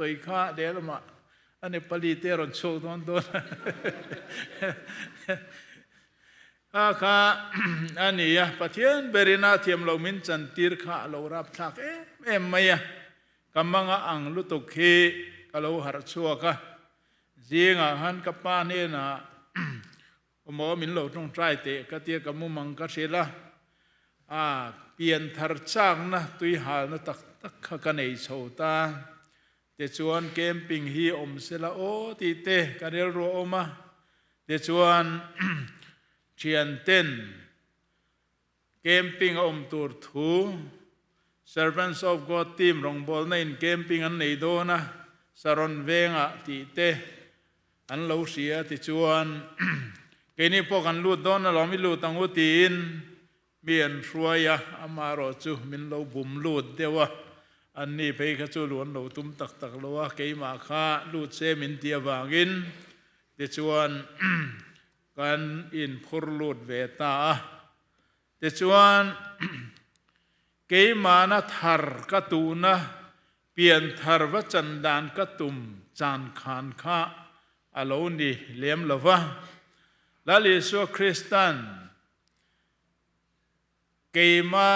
สวยข้าเดี๋ยวมาอันนี้ปลีเตรอนโชว์ต้นข้าอันนี้ประเทศเบรินาเทียมเรามินจันติร์ข้าเรารับทักไม่กำมังอังลุตุกีก็เราหาชัวก็จีงหันกับป้านี่นะหมอมินเราต้องใจเตะก็เตียกับมุมังก็เสียละเปลี่ยนทาร์ช่างนะตุยหานะตักกันในโชตาเตชวนเกมปิงฮีอมเสละโอตีเตกันเรียรัวอมาเตชวนเชียนเต้นเกมปิงอมตูร์ทู Servants of God team รองบอลในเกมปิงอันไหนโดนะสารนเวงตีเตอันเราเสียเตชวนเกนี่พวกกันลูดโดนนะเราไม่ลูดตังอุตีนเมียนช่วยอามารอจูมินเราบุมลูดเดียวอันนี้ไปขจูหลวนเราตุ้มตักเราว่าเกยมาข้าลูดเซมินเตียวางินเตชวนกันอินพูร์ลูดเวตาเตชวนเกยมานะทาร์กตูนะเปลี่ยนทาร์วจันดานกตุมจานขานข้าอโลนีเลี้ยมละวะลาลิสวคริสตันเกยมา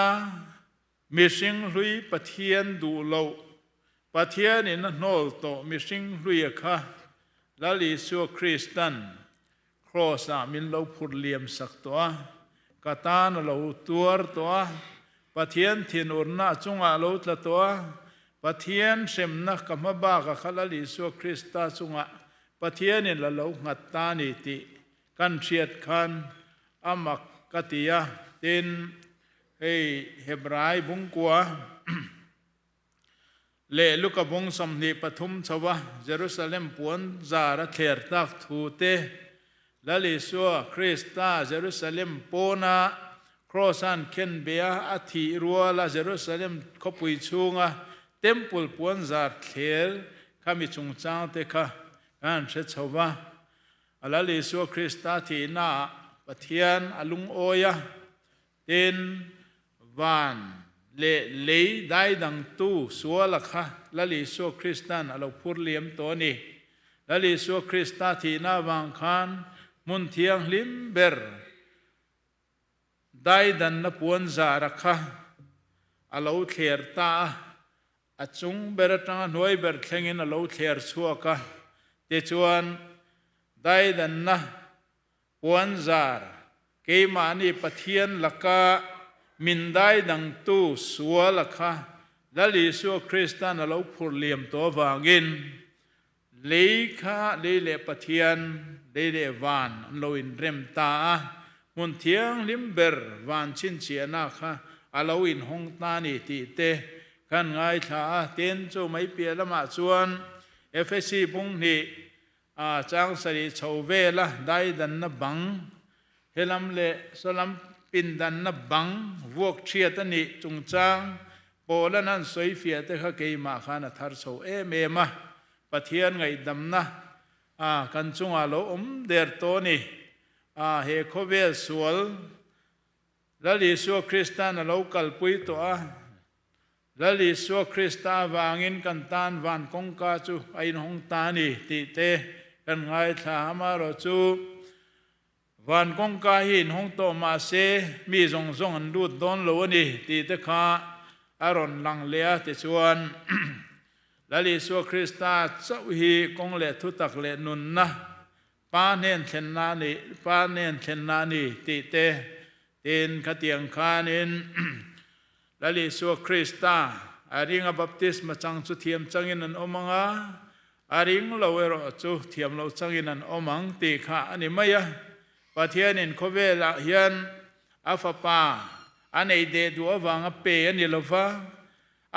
มิสิงลุยปะเทียนดูโลปะเทียนนี่นั่นโนลโตมิสิงลุยค่ะลาลิสวคริสตันครอสามินเราพูดเลียมสักตัวกาตานเราตัวปะเทียนทินอุรนาจงอาเราละตัวปะเทียนเสมนักกรรมบ้ากับขลาลิสวคริสตาจงอาปะเทียนนี่เรางัดตานิติกันเชียดคันอามักกติยาเต็นเฮบรายบุงกัวเล่ลูกบุงสมนิปทุมชวะเยรูซาเล็มปวนจาระเทรตักทูเตลาลิสัวคริสตาเยรูซาเล็มปนาครอสันเคนเบียอธิรัวลาเยรูซาเล็มขบุยชุงเต็มปุลปวนจาเทรข้ามิจุงจางเตคะการเชชวะลาลิสัวคริสตาทีน่าปะเทียนอลุงโอยเต็นวันเล่ได้ดังตู้สัวละค่ะลาลิสัวคริสตันเราพูดเลี้ยมตัวนี้ลาลิสัวคริสตาทีน่าวางคานมุนเทียงลิมเบอร์ได้ดันนับวันจาระค่ะเราเทียร์ตาจุงเบอร์ตั้งหน่วยเบอร์เข่งเราเทียร์ชัวค่ะเตชวนได้ดันนะวันจาระเกมานีปะเทียนละกะมินได้ดังตู้สัวละค่ะลาลิสัวคริสตันเราพูดเลี่ยมตัววางินเลยค่ะเลยปะเทียนเลยวันเราอินเรมตามุนเทียงลิมเบอร์วันชินเชียนาค่ะเราอินฮงตานีติเตกันไงท่าเต็นโจไม่เปียละมาชวนเอฟซีพุงนี้จางสรีชาวเวละได้ดันนบังเฮลัมเลสลัมปินดันนบังวกเชียตันนี้จงจางโปละนั้นสวยเฟียแต่ข้าเกยมาขานทาร์โซเมมาปะเทียนไงดำนะกันจงอาโลเดร์โตนี่เฮโคเวสวลลาลิสัวคริสตานเรากัลปุยตัวลาลิสัวคริสตาวางินกันตานวันกงกาจูไอหงตานีติเตกันไงถามารจูวันกงกาหินหงโตมาเซมีจงอันดูดดอนโลนี่ติเตคาอารอนลังเลียติชวนลาลิสัวคริสตาเจ้าฮีกงเลทุตักเลนุนนะปาเนนเชนนานีติเตเต็นขเตียงคานินลาลิสัวคริสตาอาริงบัพติสมาจังสุเทียมจังอินันอมังอาริงเราเวรจุเทียมเราจังอินันอมังติขาอันนี้ไม่ปะเทียนินโคเวลาเฮียนอาฟาปาอันไอเดดัววางเปอันนี้ละฟ้า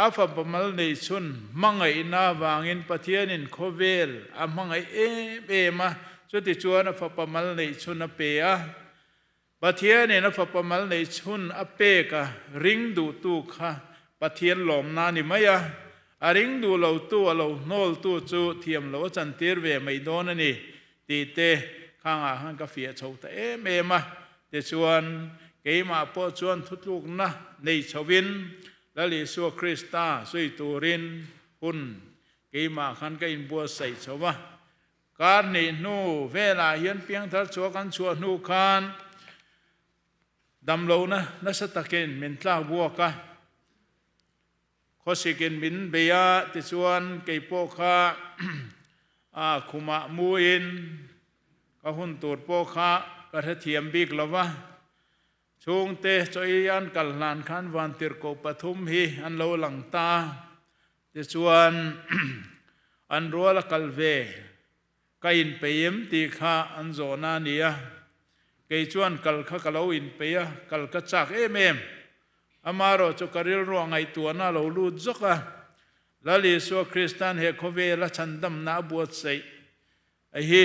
อาฟาปมัลในชุนมังไอนาวางอินปะเทียนินโคเวลอามังไอเอมาสุติจวนอาฟาปมัลในชุนเปอะปะเทียนินอาฟาปมัลในชุนอเปกะริงดูตูค่ะปะเทียนหลอมนานี่ไม่อาริงดูเราตู้เราโนลตู้จูเทียมเราจันตีร์เวไม่โดนนี่ตีเตข้างอาหารกาแฟชาวแต่เมมาเดี๋ยวชวนเกมาพอชวนทุกลูกนะในชวินและลิสัวคริสตาสุยตูรินหุ่น cái mà khăn cái in bùa sấy cho vợ cái này nu về là hiến piang thar chúa căn chúa nu khan đâm lâu na sẽ tắc kiến mình lao bùa cả khó sĩ kiến mình bây giờ thì chuan cái bộ kha khuma muin cái hun tuột bộ kha cái thế thiêm big lova chung te cho ian kal lan khan van tir ko pathum hi an lo lang ta ti chuan an rola kal ve kain peyem ti kha an zona nia ke chuan kal kha kalo in peya kal ka chak em amaro chu karil ro ngai tu na lo lu zoka lali so kristan he khove la chandam na buat sei ai hi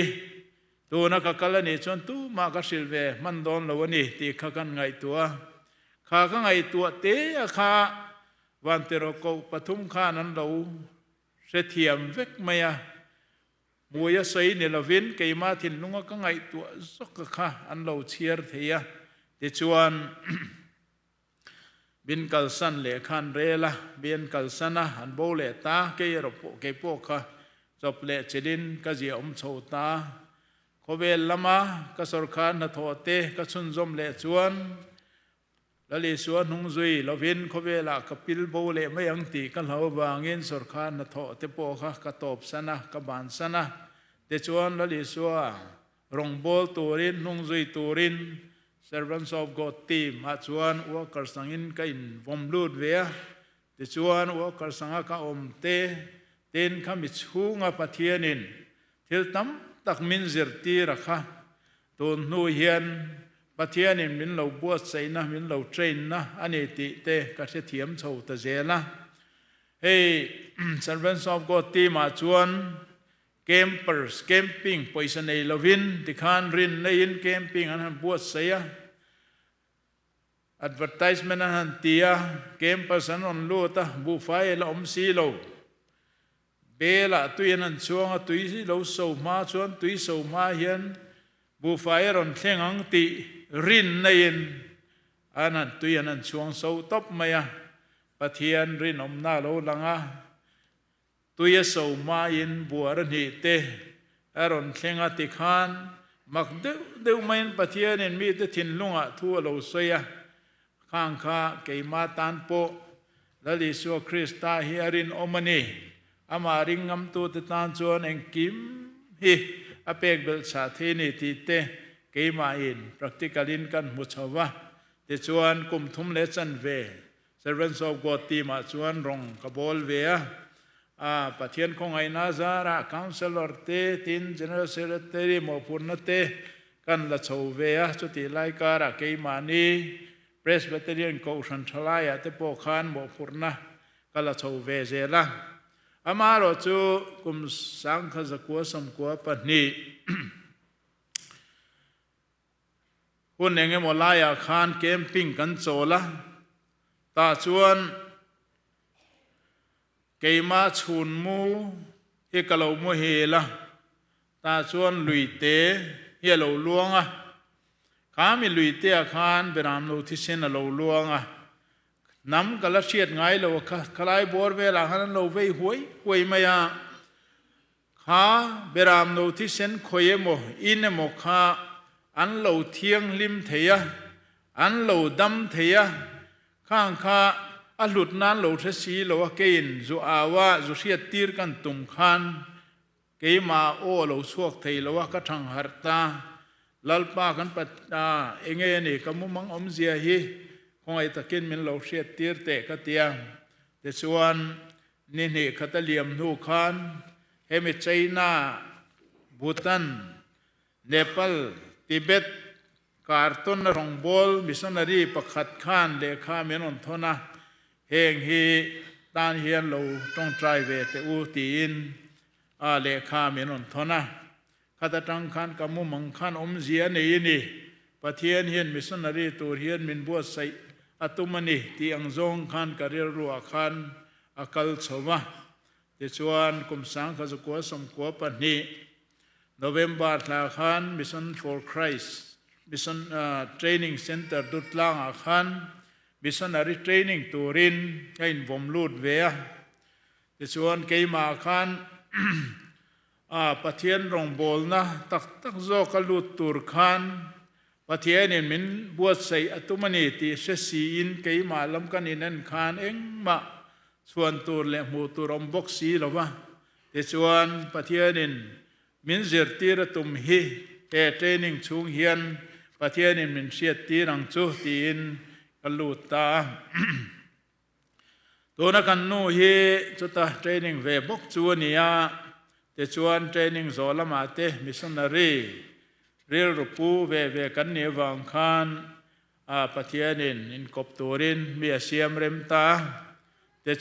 tu na ka kala ni chon tu ma ka silve man don lo ni ti kha kan ngai tua kha ka ngai tua te kha van tero ko pathum kha nan lo se thiam vek maya muya sei ne lovin ke ma thin lunga ka ngai tua zok kha an lo chiar theya ti chuan bin kalsan le khan rela bin kalsana an bo le ta ke ro ke po kha chop le chedin ka ji om chho ta khovel lama ka sarkhan na thote ka chun zom le chuan lali suan hung zui lovin khovela ka pil bo le mai ang ti ka lo wangin sarkhan na thote po kha ka top sana ka ban sana te chuan lali suwa rong bol turin hung zui turin servants of God team a chuan workers sangin ka in vom lut ve te chuan workers sanga ka om te ten kha mi chhunga pathianin thil tam tak min zirti rakha ton nu hian pathianin min lo buat seina min lo train na ani ti te ka se thiam chho ta zela hey servants of God team a chuan campers camping poison ei lovin ti khan rin nei in camping an buat seya advertisement an tia campers an on luta bu fai la om si lo bela tuin an chuang tui lo so ma chuan tui so ma hian bu fai ron thengang ti rin nein anan tui an chuang so top maya pathian rin om na lo langa tui so ma in buar ni te aron thenga ti khan mak deu main pathian en mi te thin lunga thu lo soya khang kha ke ma tan po lali so krista hi arin omani ama ringam tu te tan chuan eng kim hi apek bel cha the ni ti te ke ma in practicalin kan mu chawa te chuan kum thum le chan ve servants of God ti ma chuan rong ka bol ve a pathian khong ai na zara counselor te tin general secretary mo purna te kan la chho ve a chu ti lai ka ra ke ma ni presbyterian ko san thalaya te po khan mo purna kala chho ve zela amaro chu kum sang kha zakwa sam kwa pani hun enge molaya khan camping kan chola ta chuan keima chhun mu he kalo mu hela ta chuan luite he lo luanga khami luite a khan beram lo thi sen lo luanga nam kala siat ngai lo khalai bor ve la han lo ve huai maya kha beram lo thi sen khoye mo in mo kha an lo thiang lim theya an lo dam theya khang kha a lut nan lo the si lo kein zu awa zu siat tir kan tum khan keima o lo suak thei lo ka thang harta lalpa kan pat enge ni kamumang om zia hi khoi takin min lo siat tir te ka tiang te chuan ni ni khataliam nu khan hemi China Bhutan Nepal Tibet karton rongbol missionary pakhat khan lekha menon thona heng hi tan hian lo tong trai ve te u tin a lekha menon thona khata tang khan kamu mang khan om zia nei ni pathian hian missionary tur hian min bo sai atumani ti angjong khan karil ruwa khan akal chowa te chuan kum sang kha ko som ko pani November la khan mission for Christ mission training center dutlang a khan missionary training turin kain vom lut ve ชวนเกยมาคันปะเทียนรองโบลนะตักโซกลุดตูร์คันปะเทียนมินบวชใส่อตุมณีติเสสีอินเกยมาลำกันอินันคันเองมาส่วนตูร์และมูตูรอมบกสีหรอวะชวนปะเทียนินมินเสียตีระตุมฮีเทรนิงชุงเฮียนปะเทียนินมินเสียตีรังจูตีนกลุดตาตัวนักการนูฮีจุดตาเทรนิงเวบกจวนนี้ชวนเทรนิงโซลมาเตมิชชันนารีเรียลรูปูเวกันเนวังคานปะเทียนินอินกบตัวรินมีอาเซียมเรมตา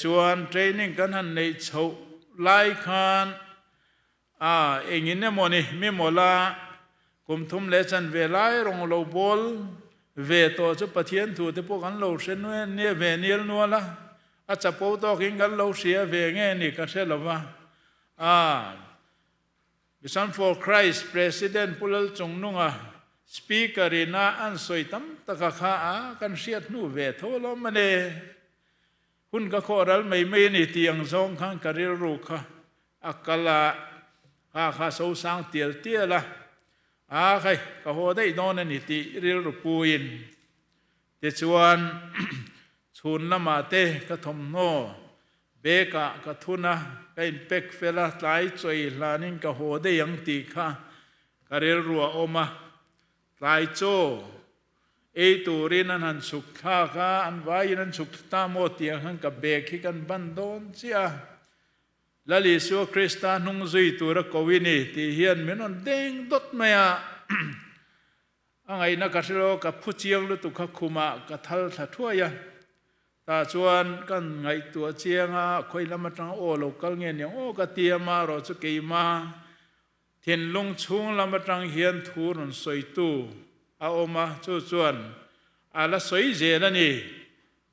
ชวนเทรนิงกันหันในเฉาไล่คานเองอินเนโมนี่มีโมลากุมทุมเลชันเวไลรงโลบอลเวโตจุปะเทียนถูที่พวกกันโลเซนเนี่ยเวเนียลนัวละอาจจะพูดต่อกินกันโลเสียเวงนี่ก็เสร็จแล้วว่าVision for Christ President ปุลลจงนุ่งSpeaker น่าอันสวยตั้มตะกะข้ากันเสียดนู่เวทโลมันเอคุณก็ขอรัลไม่นี่ที่ยังทรงข้างกระเรือรูค่ะอักละข้าสูสางเตียลเตียละใครก็หัวได้นอนนี่ที่เรือรูปูอินเดชวนชุนละมาเตกทมโนเบกะกทุนะก็อินเป็กเฟลาไลจอยลานินก็หัวได้ยังตีค่ะกระเรือรัวออกมาไลโจตูรินันหันสุขข้าอันวายนันสุขตามโมตียงหันกับเบกที่กันบันโดนเสียลลิสัวคริสตานุงซุยตัวรักวินีที่เฮียนมินนเด้งดดเมียไงนักการโลกับผู้เชียงลุตุขคุมะกับทัลทัทั่วยตาชวนกันไงตัวเชียงคอยละมาจังโอโลกัลเงี้ยเนี่ยโอ้กะเตียมารอสุกีมาเทียนลงชุงละมาจังเฮียนทูรุนสวยตู้อาอมาจู่ชวนละสวยเจแล้วนี่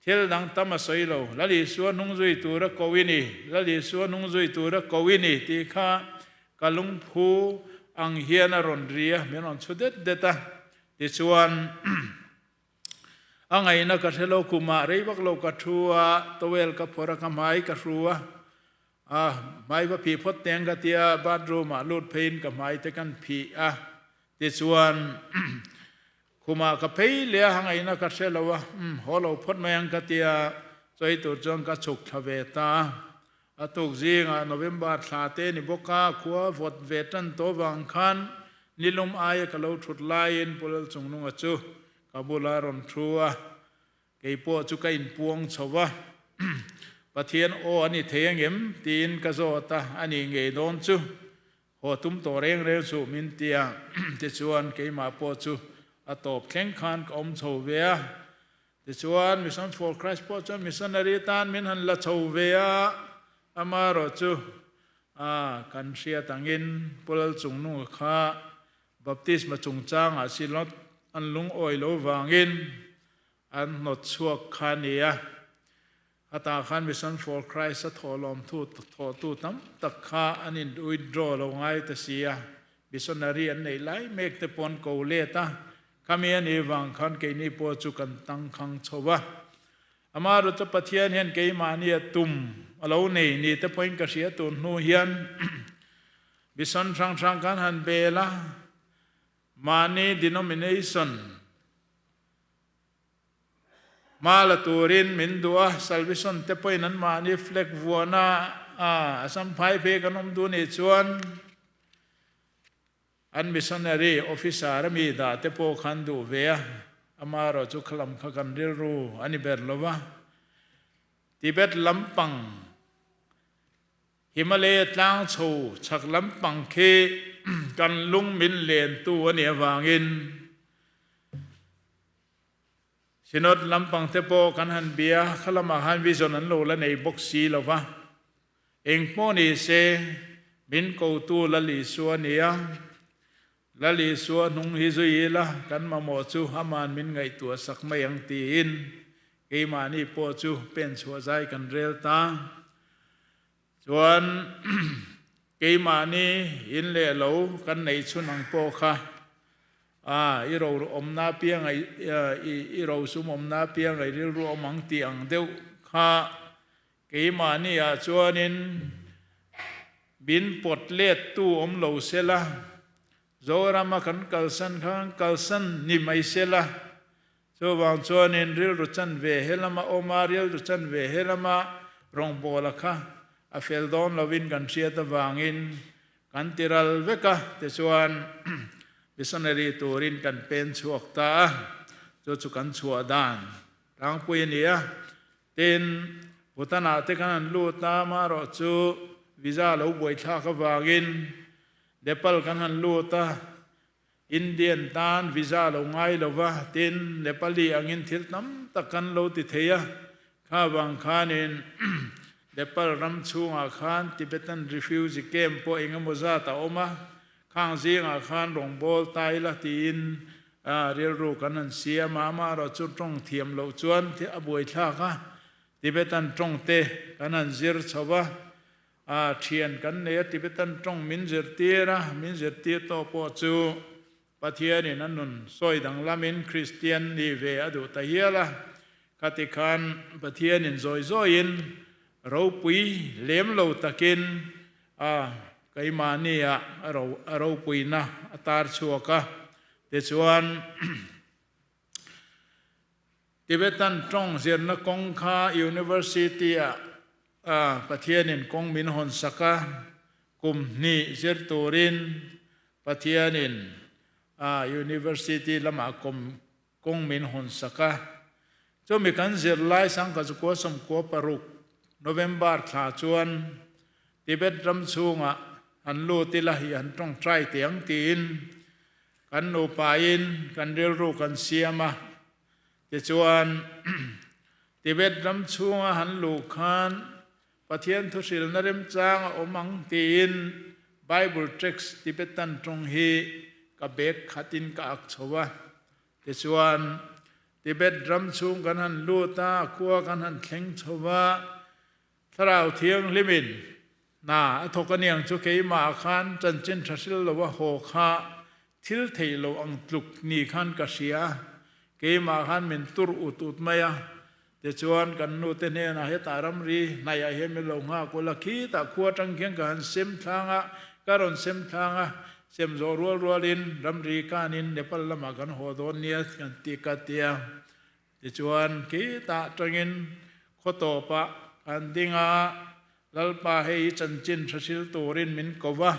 เที่ยวดังตามสวยเราละลิสัวนุงจุยตัวรักวินีละลิสัวนุงจุยตัวรักวินีที่ข้ากะลุงพูอังเฮียนรอนเรียเมื่อนชุดเด็ดที่ชวนไงนักเทโลกุมารีบักโลกัทัวตัวเวลกับพระกมายกัทัวไม่ว่าผีพดแตงกะเตียบาดรูมาลูดเพนกับไม้แต่กันผีที่ชวนคุมากับเพยเลียหังไงนักเทโลวะหัวเราพดแมงกะเตียใจตัวจงกะฉุกทเวตาตุกจีงโนเวมบาร์สาเตนิบกาขัวฟดเวตันโตวังคันนิลมอายกะเราทุดลายน์ปุลจงนุงจูกาบุลารอนทัวเกี่ยปจุกัยพวงชวะปะเทียนโออันนี้เทียงเอ็มตีนกะโซตาอันนี้เงยโดนจูหัวตุ้มตัวเร่งเร็วสูมินเตียที่ชวนเกี่ยมาปจูตบแข่งขันกับอมโชเวียที่ชวนมิชชั่น for Christ ปจูมิชชันนารีตานมินหันละโชเวียอามารอจูกันเชียตังอินปุลจงนุ่งข้าบัพติสมาจงจางสิลดอันลุงโอยโลวางอินอันนดชัวขานียอาตาขันมิชชั่น for Christ ทอลอมทูตูตั้มตักข้าอันนี้อุดรอลงไงตเสียมิชชันนารีอันไหนไล่เมกเตปอนโกเลตาขมีอันนี้วางขันเกนี่ปวจุกันตั้งขังชวะอามารุตปะเทียนเห็นเกยมานียตุมเรานี่แต่พอยกระเสียตุนนูเฮียนมิชชั่นช่างกันหันเบลามานี denomination มาละตูรินมินดัว salvation แต่พอยนั้นมานีเฟล็กวัวนาสัมภายเพกันอมดูนี่ชวนอัน missionary officer มีดาแต่พอคันดูเวียอามาเราจุขลัมขกันเรียรู้อันนี้เบ็ดลวะทิเบตลำปังฮิมาลัยตั้งโชชักลำปังเคกันลุงมินเลนตัวเนี่ยวางอินสินอดลำปังเทโปกันหันเบียขลมาหันวิจนันโลและในบกซีลวะเองโมนีเซมินกูตูลลิสัวเนียลลิสัวนุงฮิซุยละกันมาโมจูฮามานมินไงตัวสักไม่ยังตีอินเกมานี่โปจูเป็นชัวใจกันเรลตาส่วนเกมานี่อินเล่เหลากันในชุนังโปค่ะอีเราอมนาเปียงไออีเราสุมอมนาเปียงไอเรื่องมังเตียงเดียวค่ะ cái mà ni à cho nên bin pot let tu lo se la zo rama kan kalsan ni mai se la cho wang cho nên ril ru chan ve helama omaril ru chan ve helama rong bola kha a fel don lovin kan sia ta wangin kan tiral veka te chuan missionary turin kan pen chuak ta cho chu kan chua dan rang pui nia tin butana te kan lu ta ma ro chu visa lo boi tha ka wangin Nepal kan lu ta Indian tan visa lo ngai lo wa tin Nepali angin thil tam takan lo ti theya kha wang khanin Nepal ram chunga khan Tibetan refugee camp po engamoza ta oma khang zinga khan rongbol tai la tin ril ru kanan sia mama ro chu tong thiam lo chuan thi aboi tha ka Tibetan tong te kanan zir chawa thian kan ne Tibetan tong min zir tir to po chu pathian in anun soi dang lamin Christian ni ve adu ta hiala katikan pathian in zoi in ropui lem lo takin kai mania ropui na atar chuaka te chuan Tibetan tong zir na kongkha university pathian in kong min hon saka kum ni zir turin pathian in university lama kong min hon saka cho mi kan zir lai sang ka ko som ko paruk November thla chuan Tibet ram chunga an lu ti la hi an tong trai tiang tin kan no pain kan ril ru kan siama te chuan Tibet ram chunga han lu khan pathian Tha Hril na rem chang omang tin Bible text Tibetan tong hi ka bek khatin ka ak chowa te chuan Tibet ram chung kan han lu ta kwa kan han thleng chowa tharau thiang limin na thokaniang chu ke ma khan Chanchin Tha Hril lo wa ho kha thil thei lo ang tluk ni khan ka sia ke ma khan min tur utut maya te chuan kan nu te ne na he taram ri na ya he mi lo nga ko la khi ta khua tang kyang kan sem thanga karon sem thanga sem zo rual in ram ri kanin Nepal lama kan ho don nia kan ti ka tia te chuan ki ta tangin khoto pa an dinga lalpa hei Chanchin Tha Hril turin min kova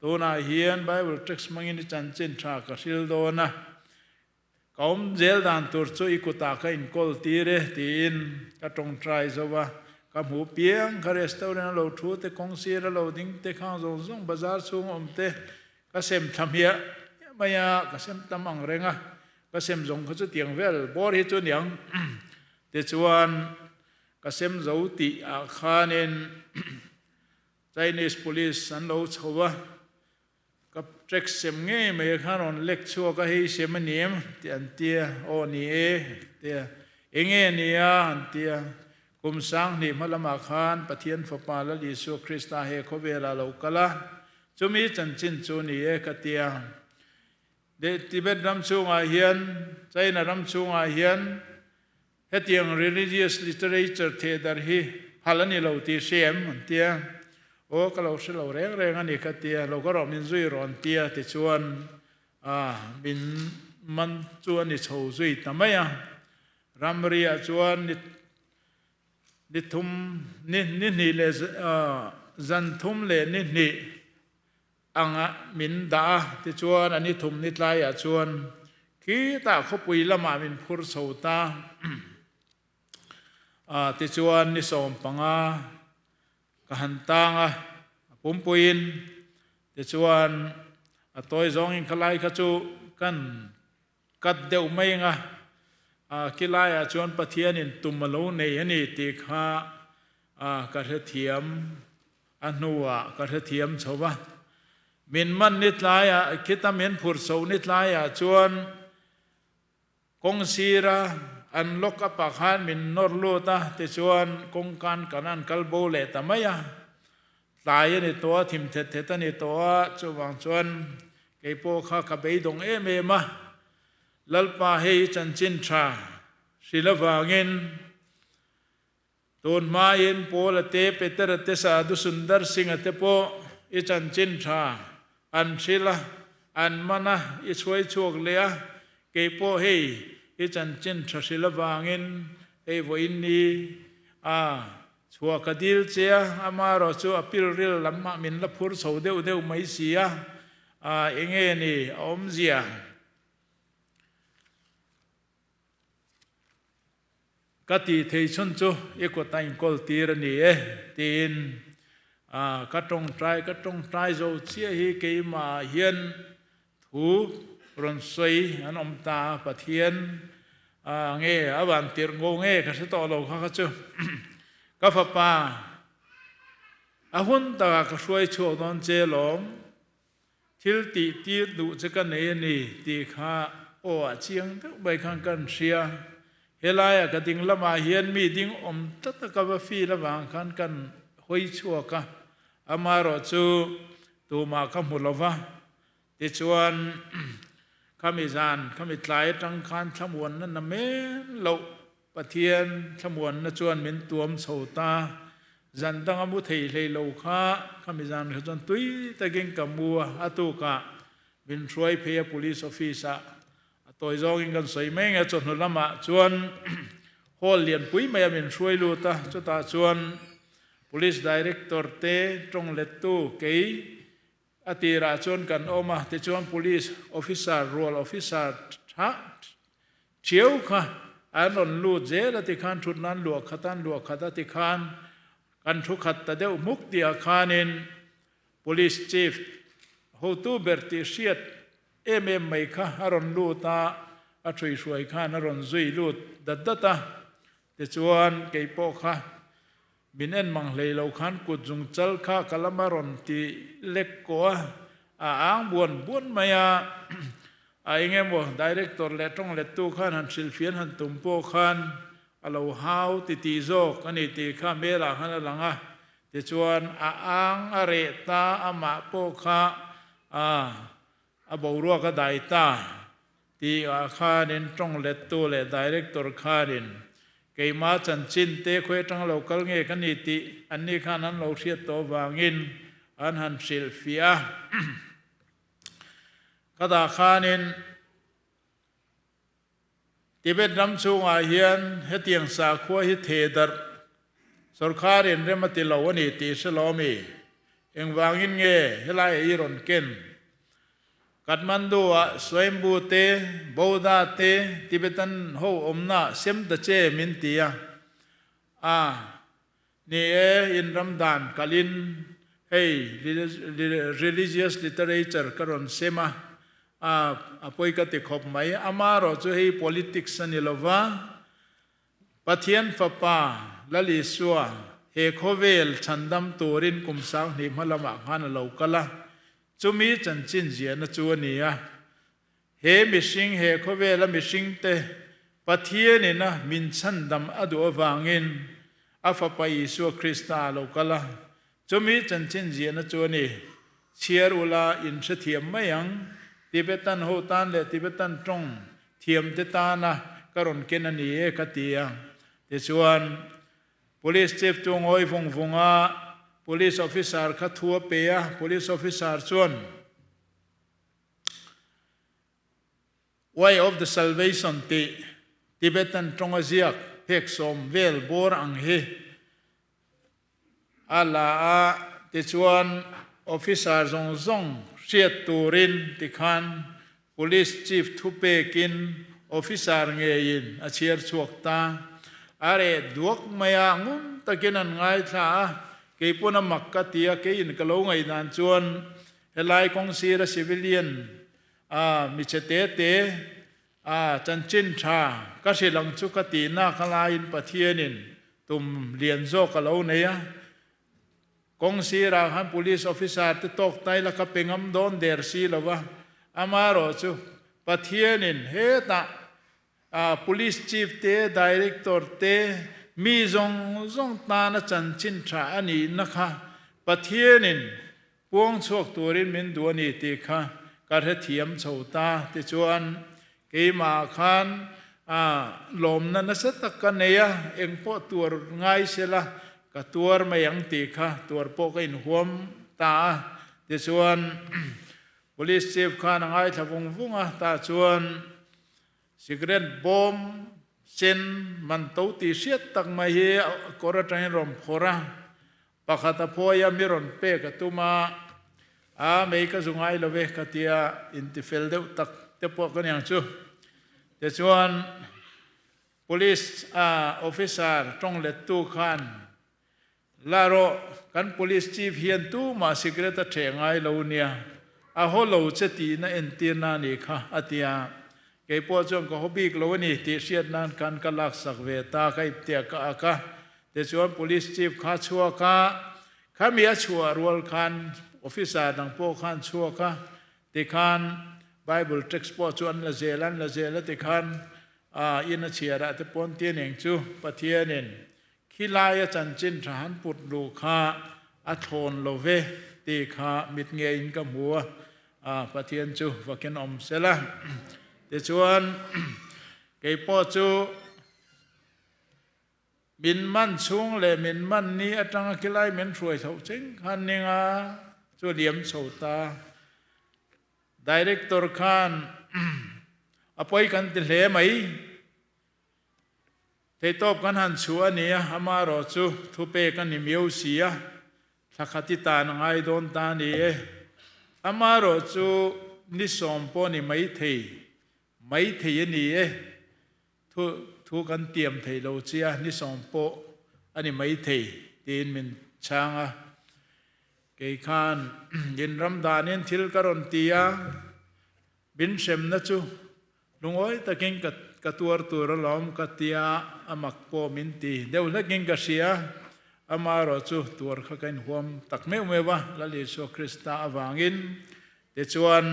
tuna hian Bible text mangin Chanchin Tha Hril dona kaum zel dan tur chu ikuta ka in kol tire tin ka tong trai zowa ka mu piang ka restaurant lo thu te kong sira lo ding te khang zong bazar chung om te ka sem thamia maya ka sem tamang renga ka sem zong ka chu tiang vel bor hi chu niang te chuan ka sem zo ti a khanin Chinese police an lo chowa ka trek sem nge me khanon lecture ka hi sem anim ti an tia o ni e tia enge nia an tia kum sang ni malama khan pathian fopa la Yesu Krista he khobela lo kala chumi Chanchin chu ni e ka tia de Tibet ram chunga hian China ram chunga hian hetiang religious literature the dar hi halani lo ti sem an tia o ka lo se lo reng ani ka tia lo ko ro min zui ron tia ti chuan min man chuan ni chho zui tamaya ramria chuan ni thum ni le zan thum le ni anga min da ti chuan ani thum ni tlai a chuan ki ta khopui lama min phur chhota ti chuan ni som panga ka hantanga pumpuin ti chuan atoi zong in khalai kha chu kan kat deu mai nga kilaya chuan pathian in tumalo nei ani ti kha ka thiam anuwa ka thiam chowa min man nitlaya kitamen phur so nitlaya chuan kong sira an lok apa khan min norlo ta te chuan kong kan kanan kalbo le tamaya tlai ni to thim the ta ni to chuwang chuan keipo kha ka beidong ma lalpa hei Chanchin Tha Hril wangin ตูนมาอินโปละเตเปเตระเตสาดุสุนดาร์สิงห์เตโปอิจันจินชาอันชิละอันมานะอิช่วยช่วงเลียเกยโปเฮอิจันจินชาชิละวางินเอวอินนีชัวกดิลเจียอามารอชัวปิลริลลัมมามินละพูร์สาวเดวเดวไม่เสียเองนี่อมเสียกติเทชนจูเอกตัยกอลตีรนี่ตีนกัตรงไตรโจเชียฮีเกยมาเฮียนถูรอนสวยอันอมตาปะเทียนเงี้ยอวันตีรงงเงี้ยก็จะต่อเราข้าจูก็ฟ้าป่าหุ่นตาก็ช่วยช่วยตอนเจลงทิลตีตีดูจะกันนี่ตีข้าโอ้เชียงก็ไปข้างกันเชียเฮลายก็ดิ่งละมาเฮียนมีดิ่งอมตัดกับฟีละบางขันกันหอยชัวกะอามารอจูตัวมาขมุลวะติชวนขมิจานขมิตลายจังคันขมวนนั่นน่ะเมลาปะเทียนขมวนนั่นชวนมินตัวมโสตาจันตังอมุทัยเลยลาข้าขมิจานขจนตุยตะเก่งกับมัวอตุกะมินช่วยเพีย police officerตัวจองกันใส่แม่งจนหัวละมาชวนฮอลเลียนปุ้ยไม่เป็นช่วยลูตาจุตาชวน police director เตตรงเล็ดตู้เกยอติราชวนกันออกมาเตชวน police officer role officer เชียวค่ะอันนั้นลูเจลติคานชุดนั้นลวกขัดันลวกขัดติคานกันทุกขัดแต่เดียวมุกเดียคานิน police chief ฮูตูเบอร์ติเชียดไม่ค่ะอารมณ์ลูตาช่วยข้าอารมณ์จุยลูดัดตาแต่ชวนเกี่ยปค่ะบินเอ็นมังเลยเราขันกุดจุงจัลข้ากลมารอนตีเล็กกว่าอ่างบวนมายาเงี้ยบ่ดีเรคเตอร์เล็ตรงเล็ตตู้ขันหันซิลฟินหันตุ่มโปขันเราฮาวตีโจกันนี่ตีข้าเมล่าขันหลังแต่ชวนอ่างเรตาอามาโปค่ะบ่รัวก็ได้ตาที่ข้านินตรงเล็ดตัวเล็ดดีเรคเตอร์ข้านินเกี่ยมาจันชินเตะคุยตรงเราเกลเงยกันนี่ติอันนี้ข้านั้นเราเชียตัววางินอันหันซิลฟิอาก็ตาข้านินที่เป็นรำชูงอาเฮียนเฮตียงสาขัวฮิเทดร์สุรคารินเรมติลาวันนี้ติสลอมีเองวางินเงยเฮลัยอีรอนเกนกัดมันดูสวยบูเตบูดาเตทิเบตันโฮอมนาเซมตะเจมินตียนี่อินรัมดานกัลินเฮ้ย religious literature กรอนเซมาป่วยกติขบไหมอามารอจูให้ politics นี่ละวะปะเทียนฟ้าป่าละลิสัวเฮโคเวลฉันดำตัวรินกุมสังนิมละมาฮันเหลากะละจุมีจันจินเจียนจวนนี่เฮมิสิงเฮโคเวลมิสิงเตปะเทียนี่นะมินชันดำอดูวางินอาฟาไปยิสุคริสตาโลกะละจุมีจันจินเจียนจวนนี่เชียรุลาอินเสถียมไม่ยังทิเบตันโฮตันเลทิเบตันตรงเทียมเตตานะกรอนเกนันีเอกตียเตชวน police chief จงโอยฟงpolice officer ขัดทัวเปีย police officer ชวน way of the salvation ติทิเบตันตรงเจียกเพกสมเวลบอร์อังเฮอาลาติชวน officer จงเชียตูรินติคัน police chief ทุเปกิน officer เงียนอาเชียร์ชวกตาอะไรดวกไม่งุ้มตะกินันไงท่าเกี่ยปุ่นมักกะตียเกี่ยนกะโลงไงนานชวนเฮลัยกองซีระซิวิเลียนมิเชเตเตจันจินชาก็สิลังชุกตีนาคลายินปะเทียนินตุมเลียนโซกะโลเนียกองซีราฮัน police officer ติตกไตละก็เป็นอำโดนเดรซีละวะอามารอจูปะเทียนินเฮตาpolice chief เต director เตมีจงตานะจันชินชาอันนี้นะคะปะเทียนินพวงชวกตัวรินมินตัวนี้ติค่ะการเทียมโฉตาติจวนเกี่ยมาคัน ลมนั้นนัสตักกันเนียเองพอตัวง่ายเสียละกับตัวไม่ยังตีค่ะตัวพวกอินหัวตาแต่ส่วน police chief ข้านังไอ้ทวงฟุ้งตาส่วน cigarette bomb เช่นมันตู้ตีเสียตักมาเหี้ยกอร์ตันรมพอระปะขัดพอยามิรอนเปกตุมาไม่ก็สุงไอ้ละเวกตียอินทิเฟลเดวตักเตปกันอย่างชูแต่ส่วน police officer ตรงเล็ดตู้ขันลาโรกัน police chief เฮียนตู้มา cigarette เทงไอ้ละอุเนียฮอลโลเจตีน่ะเอ็นตีนานี่ค่ะอาทิยาเกี่ยวกับจงก็ฮบิกละวันนี้ที่เสียดนั้นกันกลักสักเวตาใครเตียกะแต่ส่วน police chief ข้าชัวข้ามีชัวรัวขัน officer ดังพวกขันชัวข้าที่ขัน Bible text พอชวนละเจลันที่ขันอินเชียระที่ปนเตียนเองจูปะเทียนินขี้ลายจันจินทหารปุดลูกข้าอัทนโลเวตีข้ามิดเงยอินกับหัวปะเทียนจูฟักเกนอมเสละแต่ชวนเกี่ยวกับจูมินมันช่วงเลยมินมันนี้อาจารย์กิไลมินช่วยเขาจริงขันนิงจูเลียมโซตาdirector ขันอภัยกันติเลไหมเทตบกันหันชัวนี่ฮามารอจูทุเปกันนิมิวเสียสักติตานไงโดนตานี่ฮามารอจูนิสอมปอนี่ไม่เทนี่ทุกันเตรียมเทโลเจียนิสอมปออันนี้ไม่เทตีนมินช่างเกี่ยขันยินรำดานินทิลกรอนตียบินเชมนะจูลุงโอ้ยตะกิงกับตัวล้อมกับเตียอามักโปมินตีเดี๋ยวเล็กกิงกับเสียอามารอจูตัวข้ากันหัวตักเมื่อวะละลิโซคริสตาอวังอินเดี๋ยวชวน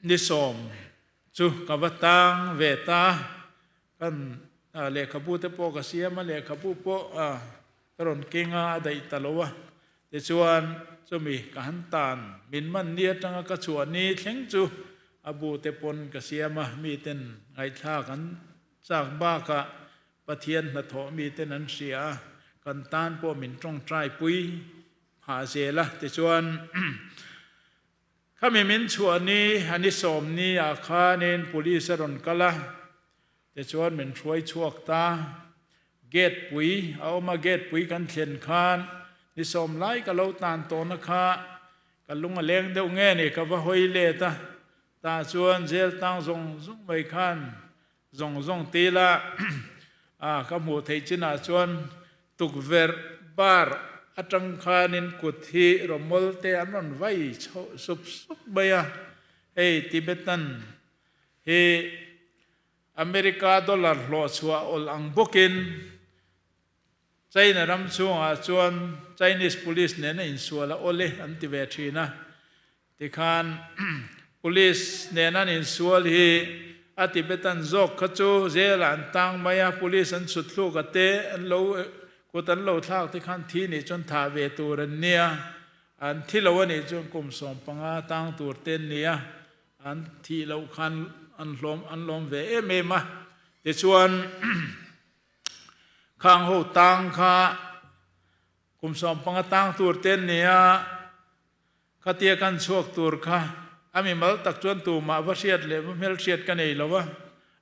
นิสอมจูกับวัตังเวตากันเลขบุตรโปกับเสียมาเลขบุโปตรนกิงได้ตลอดเดี๋ยวชวนจะมีการตานมินมันเนียจังกระชวนนี้เช่งจูอบูเตปนกเสียมามีเต็นไงท่ากันจากบ้ากะปะเทียนละโถมีเต็นนั้นเสียกันตานพวกมินตรงใจปุยหาเสละแต่ชวนข้ามีมินชวนนี้อันนี้สมนี้อาคาเนนปุริสรนกละแต่ชวนมินช่วยชวกตาเกตปุยเอามาเกตปุยกันเขียนคานนิสมไล่กับเราตานโตนะคะกับลุงเลี้ยงเดี๋ยวแง่นี่กับว่าหอยเล่ตาชวนเจลตั้งทรงไม่ขันทรงตีละกับหมู่ไทยจีน่าชวนตุกเวร์บาร์อัจังคานินกุฏิรมลเตอันนั้นไว้สุบเบียเฮ้ทิเบตันเฮ้อเมริกาดอลลาร์หลอชัวอลังบุกินใจน่ะรำช่วงชวน Chinese police เนี่ยนะอินสัวละโอเลอันติเวทีนะที่ขาน police เนี่ยนั่นอินสัวลีอติเบตันจอกขจูเจลันตังมายา police อันสุดลูกเตอันโลกุตันโลท้าวที่ขานที่นี่จนท่าเวตูรันเนี่ยอันที่เราวันนี้จนกลุ่มสองปังอาตังตัวเต้นเนี่ยอันที่เราขันอันลมเวเมมาที่ชวนข้างหูตังค่ะกุมสอมปังตังตัวเต้นเนี่ยข้าเตียกันชวกตัวค่ะอามีมัลตักจวนตัวมาว่าเสียดเลยว่าเมลเสียดกันเองหรอวะ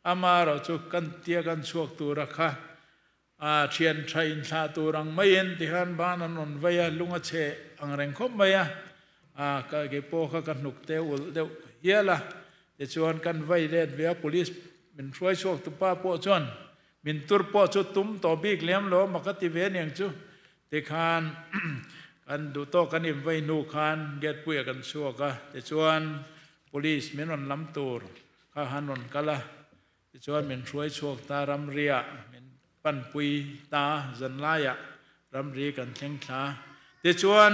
อามาเราจุกันเตียกันชวกตัวค่ะเชียนชัยชาตัวรังไม่เห็นที่หันบ้านนนท์ไว้ลุงเชอังแรงคบไว้ก็เก็บโปข้ากันหนุกเตวเดียวเยอะละจะชวนกันไว้เล่นเวีย police เป็นช่วยชวกตัวป้าโปชวนมินตุรปอชุดตุ้มต่อบีกเลี้ยมล้อมักติเวเนียงจูเตคานกันดูโตกันอิ่มไว้นูคานเก็ดปุยกันชัวกะแต่ชวน police มินวันลำตูร์ข้าหันนนกะละแต่ชวนมินช่วยชวกตารำเรียมินปันปุยตาจันลายะรำเรียกันเชงขาแต่ชวน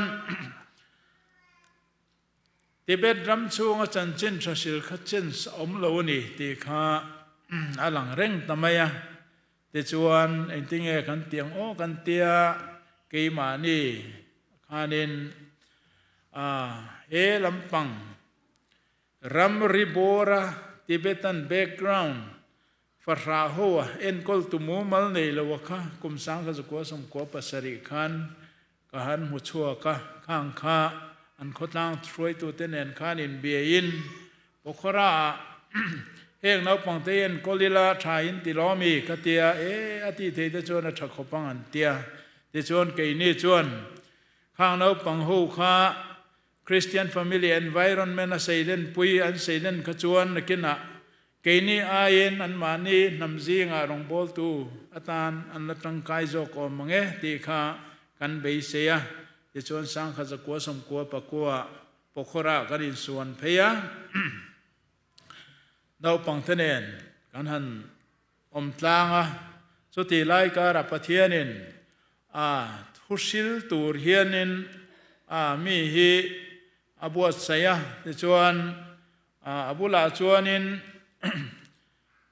ที่เบ็ดรำช่วงจันจินทศิลขัดเช่นสมโลนี่ที่ข้าอลังเร่งทำไมแต่ชวนไอ้ที่เงี้ยกันเตียงโอ้กันเตียกีมานี่ข้านินลำปัง ram ribora Tibetan background farra hoa en kol tumu mal nei lawaka kum sang ka zakwa som ko pasari khan kahan muchua ka khang kha an khotlang throi tu ten en khan in bein pokhora heng nau pangte en kolila thain tilomi katia ati the te chona thakopang an tia te chon ke ni chon khang nau pang ho kha Christian family environment a seilen pui an seilen khachuan nakina keini ayen an mani namzi nga rongbol tu atan an latang kai zo ko mange ti kha kan beiseya ti chon sang kha za ko som ko pa ko pokhora karin suan pheya dau pangtenen kan han omtlanga chuti lai ka ra pathianin thusil tur hianin mi hi abuat saya ti chuan abula chuanin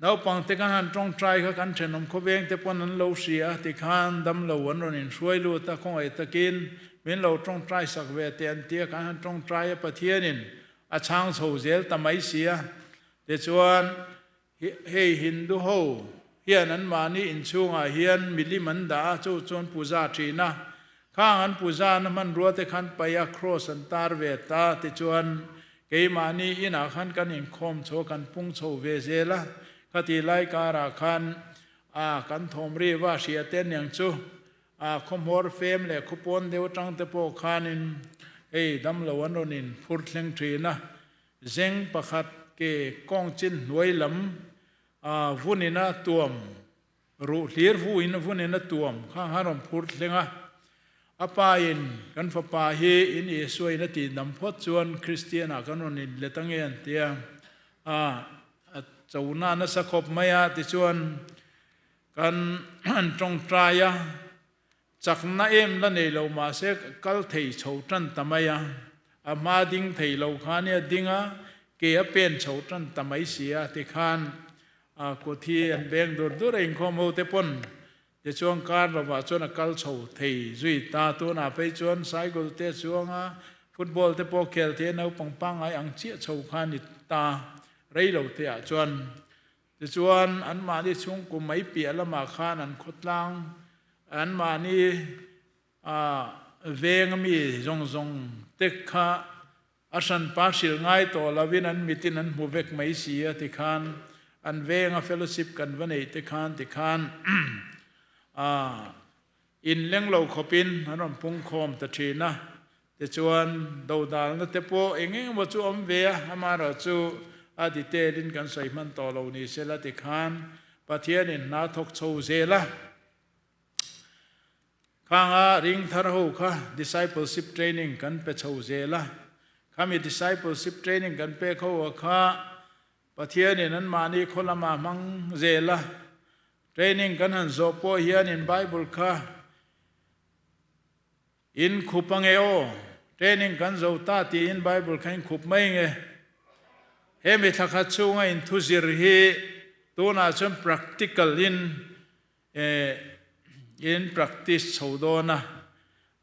nau pangte kan han trong trai kha kan thenom khobeng te pon an lo sia ti khan dam lo wan ron in suai lu ta khong ai takin min lo trong trai sak ve te an tia kan han trong trai pathianin a chang chho zel tamai sia te chuan hei hindu ho hian an mani in chunga hian mili manda chu chon puja thina khang an puja na man ro te khan paya cross an tar ve ta te chuan ke mani ina khan kan in khom cho kan pung cho ve zela khati lai kara khan kan thom ri wa sia ten yang chu khom hor fem le khupon deu tang te po khan in dam lo wan ron in phur thleng thina zeng pakhat ke kong chin nuai lam vunina tuam ru hlir vu in vunina tuam kha harom phur thlenga apain kan fapa hi in isoi na ti nam phot chuan christiana kanon in letangen tia chauna na sakhop maya ti chuan kan tong traya chakna em la nei lo ma se kal thei chho tan tamaya ama ding thei lo khania dinga ke a pen chho tan tamai sia ti khan ko thi an beng dur dur in khom ho te pon te chuang kar wa chuan a kal chho thei zui ta tu na pe chuan cycle te chuanga football te po khel te nau pang ai ang chia chho khan ni ta rei lo te a chuan te chuan an ma ni chung ku mai pi ala ma khan an khotlang an ma ni veng mi zong zong te kha asan pa sil ngai to lavin an mitin an movek mai sia ti khan an venga fellowship kan vanei te khan in leng lo khopin anon pung khom ta thina te chuan do dal na te po engeng mo chu om ve amara chu adi te din kan sai man to lo ni sela ti khan pathian in na thok chho zela khanga ring thar ho kha discipleship training kan pe chho zela khami discipleship training kan pe kho kha pathian in an mani kholama mang zela training kan han zo po hian in bible kha in khupangeo training kan zo ta ti in bible kha in khup mai nge hemi thakha chunga in thuzir hi tuna chum practical in practice chodona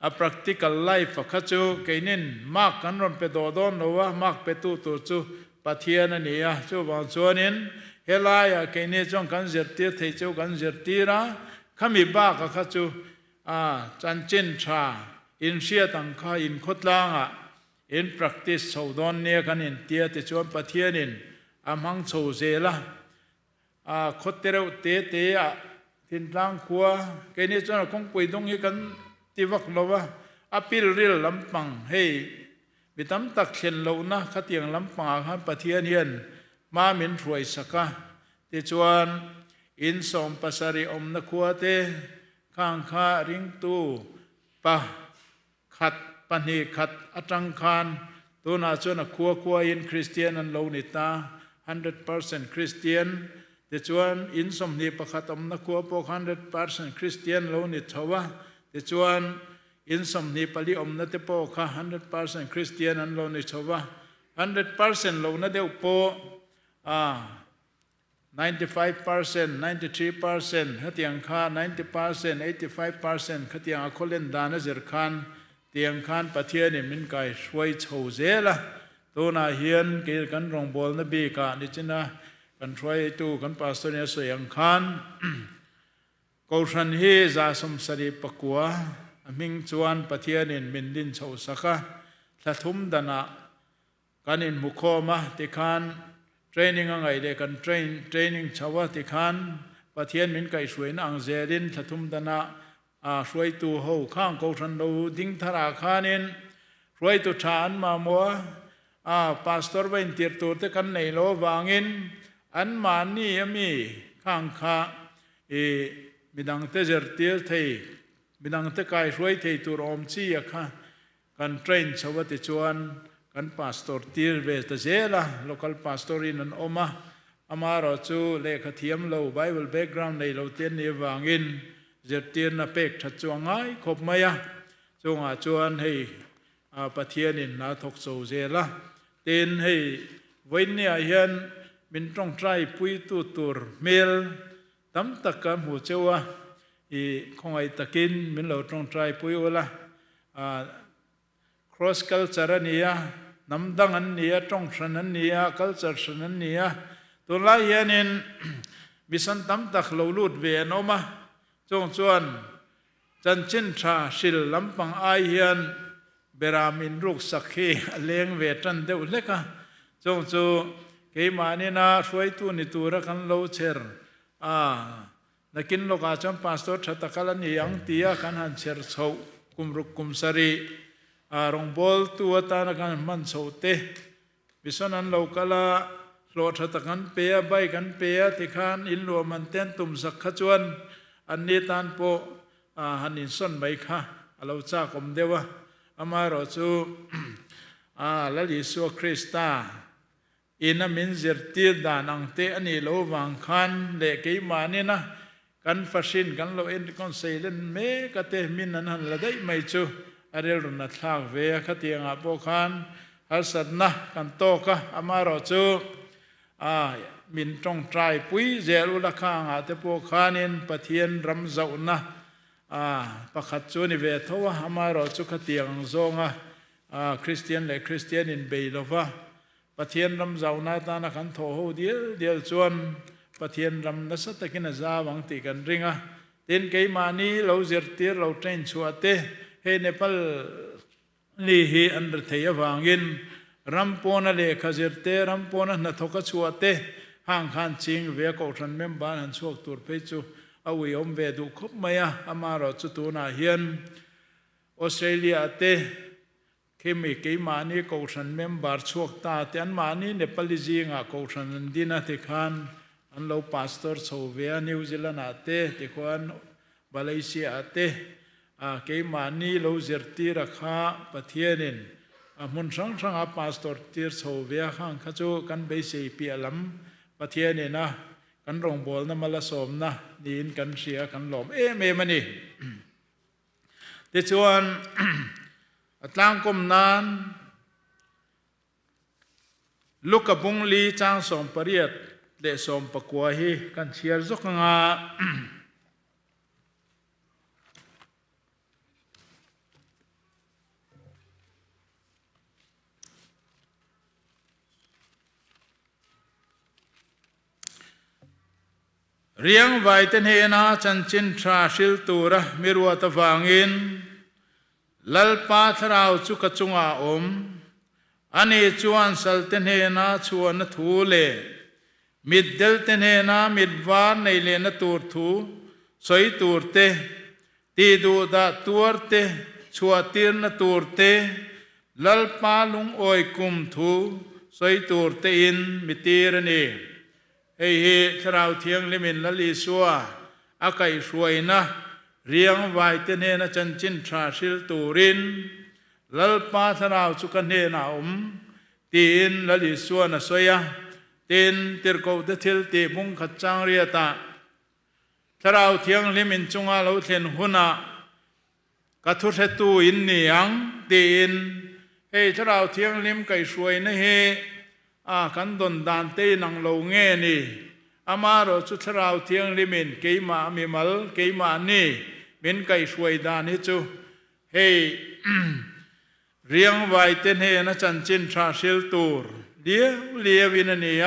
a practical life kha chu keinin mark kan ron pe do don nowa mark pe tu chu pathian ani a chu wang chuanin helaya keine chong kan zerti thei chu kan zerti ra khami ba ka kha chu chanchin tha in sia tang kha in khotlanga in practice chodon ne kan in tia te chuan pathianin amhang chho zela khotereu te tin tlang khua keine chona kong pui dong hi kan tiwak lowa apil ril lampang hei mitam tak khen lo na khatiang lampang han pathian hian ma min ruai saka ti chuan in som pasari om na khua te khang kha ring tu pa khat pani khat atang khan tu na chuan a khua in christian an lo ni ta 100% christian ti chuan in som ni pakhat om na khua po 100% christian lo ni thawa ti chuan in som ni pali om na te po kha 100% christian an lo ni thawa 100% lo na deu po 95%, 93%, hatiang kha 90%, 85%, hatiang akholen dana zir khan tiang khan pathian min kai shwai chho zela ตัวนาเฮียนกินกันรองบอลนบีกานิจินะกันช่วยตู้กันปาสตัวเนี่ยสวยอังคารกอชันเฮจาสมสรีปกัวมิงจวนปะเทียนินมินดินชาวสักะละทุมดานะกันอินมุขมาติคานเทรนนิ่งอะไรเด็กกันเทรนนิ่งชาวติคานปะเทียนมินไก่สวยนังเจดินละทุมดานะสวยตู้หูข้างกอชันดูดิ้งทาราคานินสวยตู้ชานมามัวปาสตอร์เป็นเตียตัวเตกันในโลวางินอันมานี่มีข้างข้ามีดังเตจร์เตียเทมีดังเตกายสวยเทตัวอมชีอะค่ะกันเทรนชาวติจวนกันปาสตอร์เตียเวตเจล่ะ local pastor นันอมาอามาเราจูเลขเทียมเรา Bible background ในเราเตียนในวางินเจร์เตียนนับเป็กชัดจวงไงครบไหมอะจงอาจวนให้ปะเทียนินนาทกโซเจล่ะเตียนให้วันนี้เห็นมินต้องใจปุยตูตูร์เมลตั้มตะกันหัวเจ้าคงไอตะกินมินเราต้องใจปุยว่าละcross culture นี่น้ำดังอันนี้ต้องฉันอันนี้ culture ฉันอันนี้ตัวละเห็นมิสันตั้มตะเราลูดเวียนออกมาจงชวนจันชินชาชิลลำปังไอเฮียนเบรามินรุกสักเขเลี้ยงเวทันเดวเล็กจงจูเกี่ยมานี่นะช่วยตัวนิตัวรักันเราเชิญนักกินโลกาจัมปาสโตชัตตะกัลนี่ยังเตียกันหันเชิญเสาคุมรุกคุมสรีรองบอลตัวตานักันมันเสาเตวิศนันเรากะละโลชัตตะกันเปียใบกันเปียที่ขานอินลัวมันเต้นตุ่มสักขจวนอันนี้ตานโปหันอินส่วนใบค่ะเราจ้ากรมเดวะอามาเราจูละลิสัวคริสตาอินามินเจร์ตีดานังเตอันนี้เราวางคันเด็กกี่มานี่นะกันฟัชินกันเราเอ็นคอนเซเลนเมกเตมินนั้นละได้ไม่จูอะไรรุนทากเวียขัดยังอาโปคันฮัสนะกันโตกะอามาเราจูมินจงใจปุยเจรุละข้างอาเตโปคันินปะเทียนรำเจ้านะประคัดจูนิเวทว่าอามาเราจูขัดยังซงคริสเตียนและคริสเตียนอินเบลว่าปะเทียนรำเจ้านาตานักันโถหูเดียวชวนปะเทียนรำนัสตะกินจาวังติกันริงเต็นเกยมานีเราเจรตีเราเทรนชัวเตเฮเนปลลีฮีอันเดเทียวังอินรำปนเลขเจรเตรำปนนัทกชัวเตห่างขันจิงเวกอทันเมมบานหันชวกตัวเพจูเอาวิอมเวดูคบมายอามาเราจุตูนาเฮียนออสเตรเลียเตเข้มเกี่ยมานี่กอชันเมมบาร์ชวกตาแต่อันมานี่เนปาลิจีงากอชันดินาติคันอันเราพาสตอร์โซเวียนิวซีแลนด์เตติควันมาเลเซียเตเกี่ยมานี่เราเจรตีราคาปะเทียนินมุนสังอาพาสตอร์ตีโซเวียข้างขจูกันไปเสียเปียลำปะเทียนินนะกันรองบอลนั่นมาละสมนะดีนกันเสียกันหลอมเมมันนี่ที่ชวนอัตลังกมนานลูกกบุงลีจางสมปริยดเดสมปกัวฮีกันเชียร์จุกงาเรียงไว้เตนเฮนาจันจินทราชิลตูระมิรัวตะฟังอินลัลปาทราวจุกจุงอาอมอันนี้ชวนสัลเตนเฮนาชวนทูเลมิดเดลเตนเฮนามิดวานในเลนตูร์ทูสวยตูร์เตตีดูดาตูร์เตชัวตีร์นตูร์เตลัลปาลุงโอยกุมทูสวยตูร์เตอินมิตีรนีเฮ้ยทราวเทียงลิมินละลีสัวอาไก่สวยนะเรียงไว้เตเนนะจันจินทราชิลตูรินลัลปาทราวสุกันเนนาตีนละลิสัวนะสวยตีนติรโกเตทิลตีมุงขัดจังเรียตาทราวเทียงลิมินจุงอาลาวเทนหุนากัทุเรตูอินนี่ยังตีนเฮ้ยทราวเทียงลิมไก่สวยนะเฮกันดนดานเตนังโลเงนี่อามาโรจุทราวเทียงลิมินเกยมามีมัลเกยมานี่มินไก่สวยดานิจูเฮ เรียงไว้เต็นเฮนะจันจินทราเชลตูร์เลียวินเนีย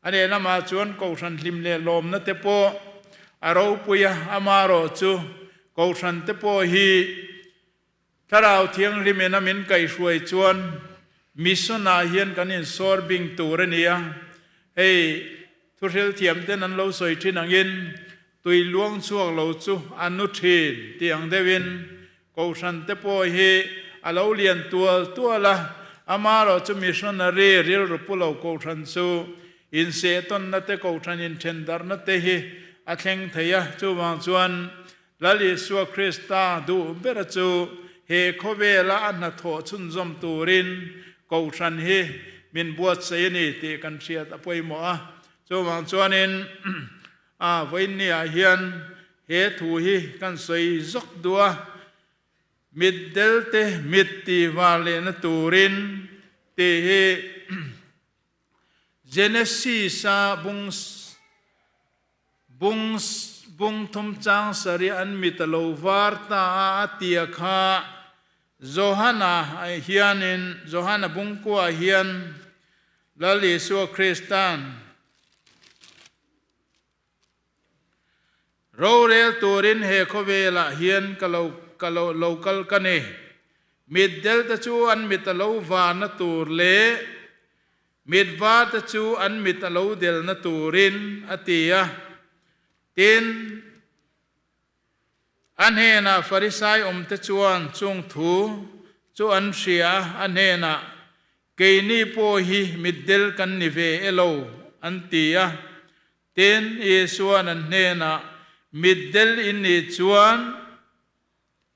อันนี้นะมาชวนกูฉันลิมเลลมนะเตโปอารูปุยอามาโรจูกูฉันเตโปฮีถ้าเราเที่ยงริมน้ำมินไก่ช่วยชวนมิสนาเฮียนกันอินสอร์บิงตูรเนียเฮ้ทุเรศเทียมเต้นนั้นเราสวยที่นังยินตุยล้วงช่วงเราจูอนุทินเตียงเดวินกูฉันเตโปฮีอาเราเรียนตัวละอามาเราจะมิชนารีเรียลรูปเรากูฉันจูอินเซตันนัตเตกูฉันอินเทนดาร์นัตเตฮีอาเข่งเทียจูวางจวนลาลิสัวคริสตาดูเบรจูเฮโคเวลาอันนัทโชุนจอมตูรินกูฉันเฮมินบวชเสนีตีกันเชียตะปวยหมอจูวางจวนินวันนี้เฮียนเฮทูฮีกันสวยจกดัวมิดเดลเตมิดตีวาเลนตูรินเตเฮเจเนซีซาบุงทุมจังสรีอันมิตโลวาร์ตาเตียคาโจฮานาเฮียนินโจฮานาบุงกัวเฮียนลาลิสัวคริสตันโรเรลตูรินเฮโคเวลาเฮียนกะโลกัลกันเนมิดเดลตะจูอันมิตโลวานตูรเลมิดวาตะจูอันมิตโลเดลนตูรินอติยาตินอันเฮนะฟาริสัยตะจวนจงทูจูอันเชียอันเฮนะเกนีโปฮีมิดเดลกันนิเวเอโลอันติยาตินเยซูอันเฮนะมิดเดลอินนิจวน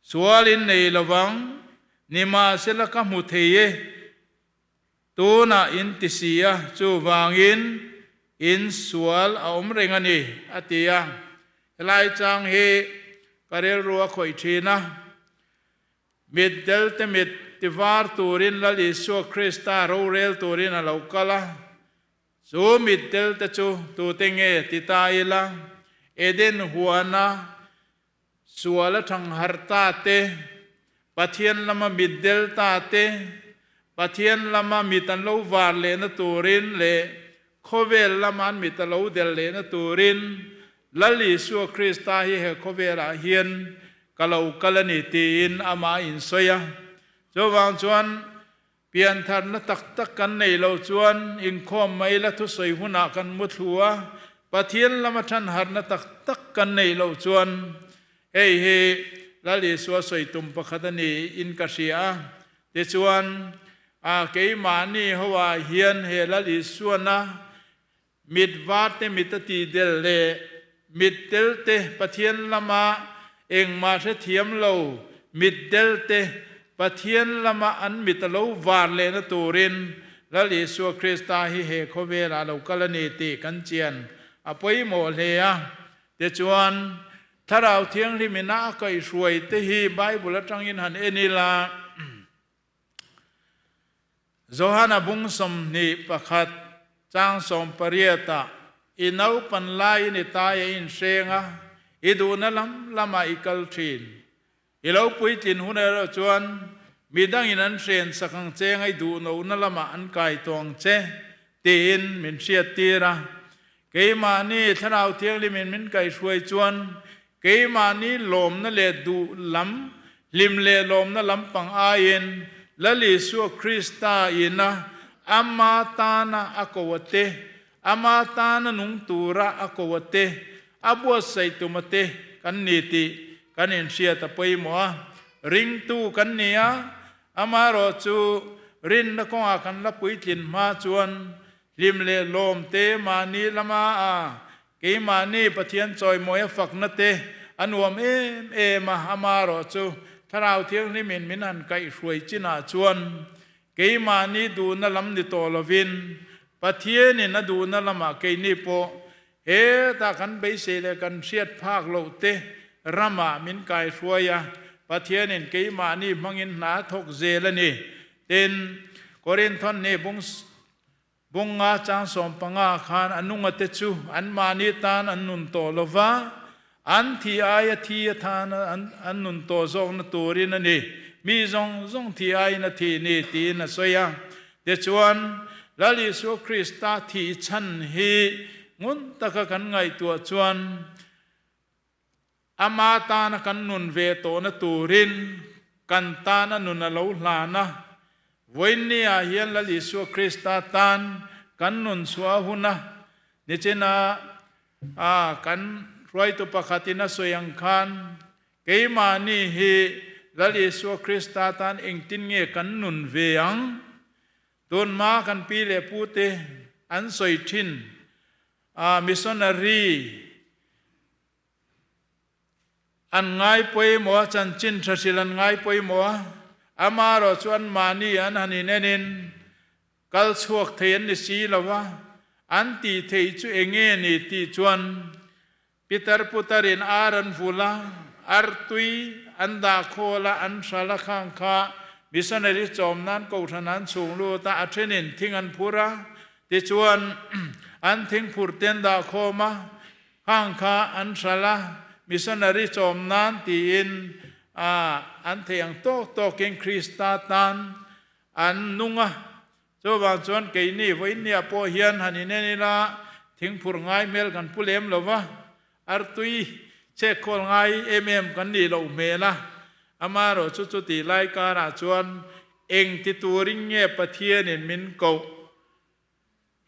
สวาลินในระวังนิมาเสลกมุเทเยตัวน่ะอินติเสียจูวางอินสวลเอาอมเรงนี่อติยาลายจังเฮกระเรรัวข่อยทีนะมิดเดลเตมิดติวาร์ตูรินลลิสัวคริสตาโรเรลตูรินอาลกละสูมิดเดลเตจูตูเตงเอติตาอิละเอเดนหัวนะสวลทังหัรตาเตปะเทียนละมามิดเดลตาเตปะเทียนละมามิตันโลวาร์เลนตูรินเลโคเวลละมันมิตันโลเดลเลนตูรินลลิสัวคริสตาฮิเฮโคเวลาเฮียนกะโลกะลนิตีอินอามาอินโซยาจวางจวนเปลี่ยนทันนตักกันในเราจวนอิงคอมไม่ละทุสอยหุนากันมุทัวปะเทียนละมาทันหันนตักกันในเราจวนเฮลลิสัวสอยตุมปะขัดนีอินกะเสียเดจวนเกยมานีฮวาเฮียนเฮลลิสัวนะมิดวาเตมิตตีเดลเลมิดเดลเตปะเทียนละมาเองมาเทียมเรามิดเดลเตปะเทียนละมาอันมิตโลวาเลนตูรินลลิสัวคริสตาฮิเฮโคเวลาเรากลนีติกันเจียนอภัยโมเลยเดจวนถ้าเราเที่ยงที่มีน่าก็สวยเตฮีไบเบิลจังยินหันเอนิลาโจฮานาบุงสมนิประคัดจางสมปริยตาอินเอาปันไลนิตายอินเซงะอิดูนัลลามาอิกัลทินอิเลาปุยตินหุนเอรจวนมีดังอินันเซนสักเจงไอดูนูนัลลามาอันไกตองเจตีนมินเชียตีระเกยมานีถ้าเราเที่ยงลิมินไกช่วยจวนเกยมานีลมนั่นเลดูลำลิมเลลมนั่นลำปังอายินละลิสัวคริสตาอินะอามาตานะอากวเตอามาตานะนุงตูระอากวเตอาบัวใส่ตุมเตกันนิติกันอินเชียตะปยมัวริงตูกันเนียอามารอจูรินละกงอากันละปุยตินมาจวนริมเลลมเตมานีละมาเกมานีปะเทียนจอยมวยฝักนเตอันวมเอมาอามารอจูถ้าเราเที่ยงนี่มินันไก่สวยจินาจวนเกยมานีดูนลำนิโตลวินปะเทียนี่นะดูนลำมาเกยนี่โปเฮตากันไปเสเลกันเสียดภาคโลเตรามามินไก่สวยปะเทียนี่เกยมานีมังอินนาทกเจลนี่เต็นโครินทอนนี่บุงอาจางสมปังอาคานอนุงเตจูอันมานีตานอันนุนโตลวาอันที่อายทีทานอันนุนโตโซนตูรินนี่ มีซงที่ไอนาทีนี้ตีนะสวยเดชวนลลิสุคริสตาที่ฉันฮีงุนตะกันไงตัวชวนอามาตานะกันนุนเวโตนะตูรินกันตานะนุนเลวลานะวันนี้เฮียนลลิสุคริสตาตานกันนุนสวาหุนะนี่เจนะกันรวยตุปขัตินะสวยงคันเกยมานี่ฮีลลิสุคริสตาตานเองตินเงกันนุนเวียงต้นมากันปีเลปูเตอันสวยทินมิสซนารีอันง่ายไปหมัวจันจินทศิลันง่ายไปหมัวอามารอชวนมานี่อันฮันนี่เนนินกัลสวกเทียนนิสีละวะอันตีเทยจูเองเงนี่ตีชวนปิตรปุตรินอารันฟูลาอาร์ตุยอันดาโคลาอันสาลคังคามิสนาริจอมนั้นกูทนันสูงลูตาอัชนินทิ้งอันพูระติชวนอันทิ้งพูดเตียนดาโคมาข้างคาอันสาลามิสนาริจอมนั้นตีอินอันเทียงโตเก่งคริสตาตันอันนุงเจ้าบางชวนเกยนี่ไว้เนี่ยพอเฮียนฮันนี่นี่ละทิ้งพูดง่ายเมลกันผู้เลี้ยมหรอวะอาร์ตุยเช็คคนง่ายกันนี่เราเมล่ะอามารอจุติไลการาชวนเองติตัวริงเงียบปะเทียนินมินเกา